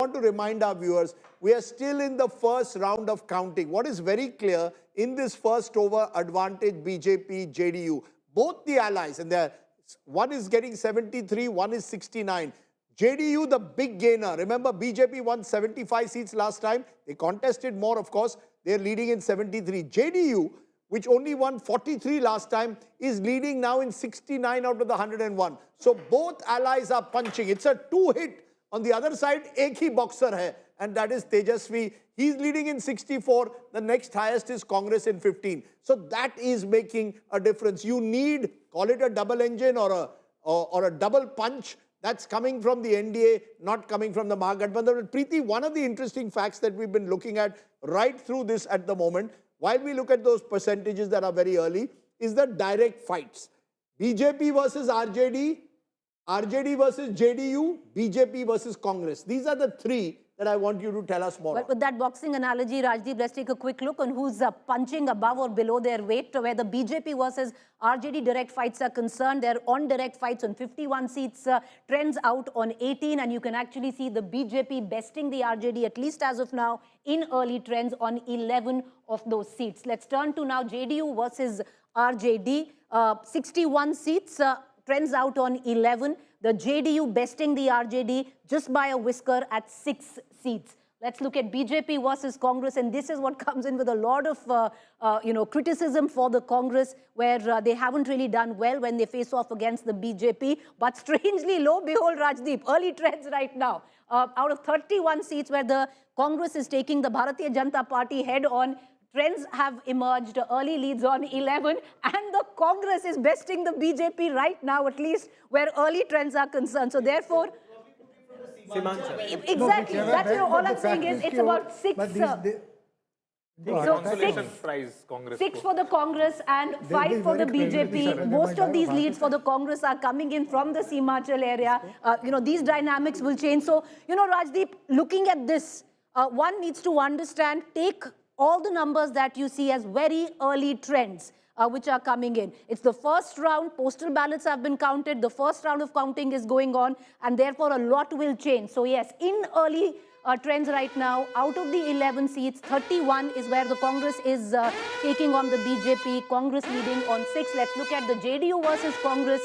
want to remind our viewers, we are still in the first round of counting. What is very clear in this first over advantage, BJP, JDU, both the allies, and one is getting 73, one is 69. JDU, the big gainer. Remember, BJP won 75 seats last time. They contested more, of course. They're leading in 73. JDU, which only won 43 last time, is leading now in 69 out of the 101. So both allies are punching. It's a two-hit. On the other side, ek hi boxer hai, and that is Tejashwi. He's leading in 64. The next highest is Congress in 15. So that is making a difference. You need, call it a double engine or a double punch. That's coming from the NDA, not coming from the Mahagathbandhan. Preeti, one of the interesting facts that we've been looking at right through this at the moment, while we look at those percentages that are very early, is the direct fights. BJP versus RJD, RJD versus JDU, BJP versus Congress. These are the three that I want you to tell us more. But with that boxing analogy, Rajdeep, let's take a quick look on who's punching above or below their weight. Where the BJP versus RJD direct fights are concerned, they're on direct fights on 51 seats, trends out on 18, and you can actually see the BJP besting the RJD, at least as of now, in early trends on 11 of those seats. Let's turn to now JDU versus RJD. 61 seats, trends out on 11. The JDU besting the RJD just by a whisker at 6 seats. Let's look at BJP versus Congress, and this is what comes in with a lot of criticism for the Congress, where they haven't really done well when they face off against the BJP. But strangely, lo behold, Rajdeep, early trends right now. Out of 31 seats where the Congress is taking the Bharatiya Janata Party head on, trends have emerged, early leads on 11, and the Congress is besting the BJP right now, at least where early trends are concerned. So therefore, exactly, that's all I'm saying is it's about 6. So 6 for the Congress and 5 for the BJP. Most of these leads for the Congress are coming in from the Himachal area. These dynamics will change. So, Rajdeep, looking at this, one needs to understand, take all the numbers that you see as very early trends which are coming in. It's the first round, postal ballots have been counted, the first round of counting is going on, and therefore a lot will change. So yes, in early trends right now, out of the 11 seats, 31 is where the Congress is taking on the BJP, Congress leading on 6. Let's look at the JDU versus Congress.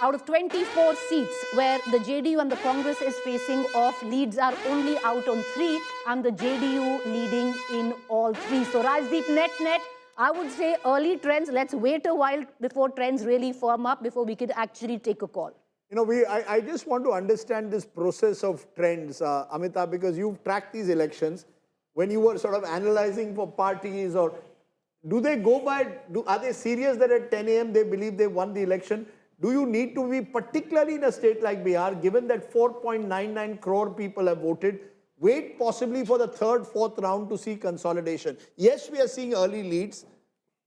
Out of 24 seats where the JDU and the Congress is facing off, leads are only out on 3, and the JDU leading in all 3. So Rajdeep, net, I would say early trends. Let's wait a while before trends really firm up, before we could actually take a call. I just want to understand this process of trends, Amitabh, because you've tracked these elections. When you were sort of analyzing for parties, or do they go by, are they serious that at 10 a.m. they believe they won the election? Do you need to be, particularly in a state like Bihar, given that 4.99 crore people have voted, wait possibly for the third, fourth round to see consolidation? Yes, we are seeing early leads.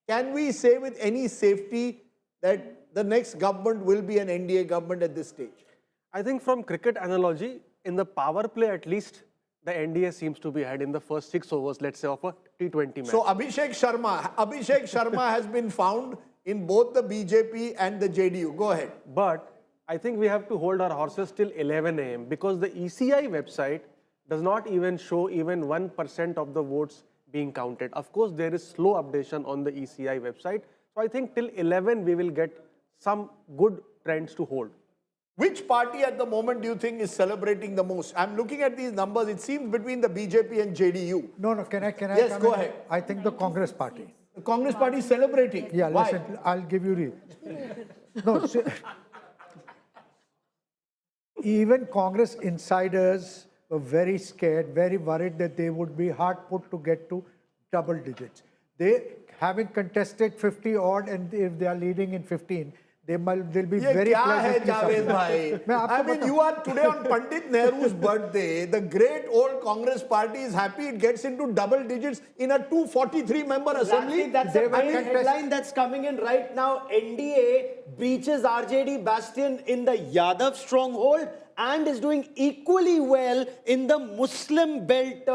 Can we say with any safety that the next government will be an NDA government at this stage? I think from cricket analogy, in the power play at least, the NDA seems to be ahead in the first 6 overs, let's say, of a T20 match. So Abhishek Sharma has been found in both the BJP and the JDU. Go ahead. But I think we have to hold our horses till 11 a.m. because the ECI website does not even show even 1% of the votes being counted. Of course, there is slow updation on the ECI website. So I think till 11 we will get some good trends to hold. Which party at the moment do you think is celebrating the most? I'm looking at these numbers. It seems between the BJP and JDU. No, can I Yes, go ahead. I think the Congress party. The Congress party is celebrating. Yeah, Why? listen, I'll give you no, see, even Congress insiders were very scared, very worried that they would be hard put to get to double digits. They, having contested 50 odd, and if they are leading in 15, they'll be very pleasantly. I mean, you are today on Pandit Nehru's birthday. The great old Congress party is happy it gets into double digits in a 243-member assembly. That's a headline that's coming in right now. NDA breaches RJD bastion in the Yadav stronghold and is doing equally well in the Muslim belt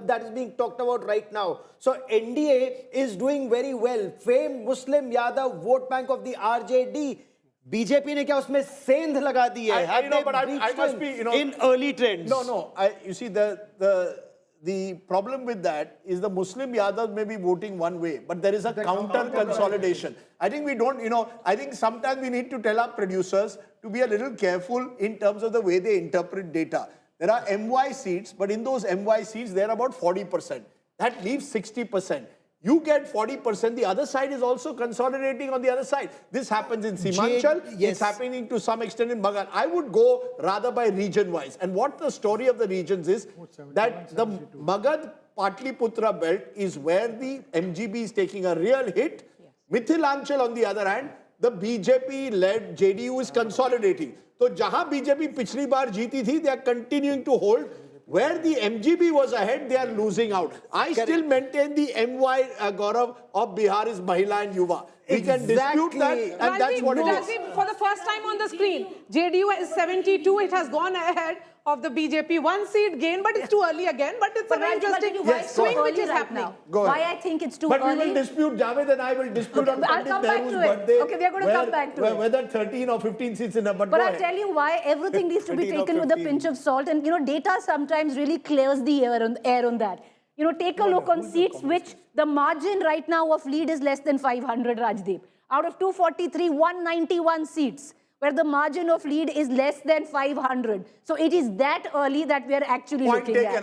that is being talked about right now. So NDA is doing very well. Famed Muslim Yadav vote bank of the RJD BJP ने क्या उसमें सेंध लगा दी है? Have you know, they but I breached must be, you know, in early trends? No. You see, the problem with that is the Muslim Yadav may be voting one way, but there is a counter consolidation. I think we don't, you know, I think sometimes we need to tell our producers to be a little careful in terms of the way they interpret data. There are MY seats, but in those MY seats, they're about 40%. That leaves 60%. You get 40%, the other side is also consolidating on the other side. This happens in Simanchal, yes. it's happening to some extent in Magad. I would go rather by region-wise. And what the story of the regions is, that the Magad Patliputra belt is where the MGB is taking a real hit. Mithilanchal, on the other hand, the BJP-led JDU is consolidating. So, jahan BJP pichli baar jeeti thi, they are continuing to hold. Where the MGB was ahead, they are losing out. I still maintain the MY Gaurav of Bihar is Mahila and Yuva. We can dispute that, and that's what it is. Rajdeep, for the first time on the screen, JDU is 72. It has gone ahead of the BJP. One seat gain, but it's too early again. But it's a very interesting swing which is happening. Why I think it's too But early. we will dispute, Javed and I will dispute on I'll Pandit come back Nehru's to it. birthday. Okay, we are going to come back to it. Whether 13 or 15 seats in a, but But go I'll ahead. tell you why everything needs to be 13 or taken with a 15. pinch of salt. And, you know, data sometimes really clears the air on that. You know, take a look on seats which the margin right now of lead is less than 500, Rajdeep. Out of 243, 191 seats where the margin of lead is less than 500. So it is that early that we are actually Point looking taken. at.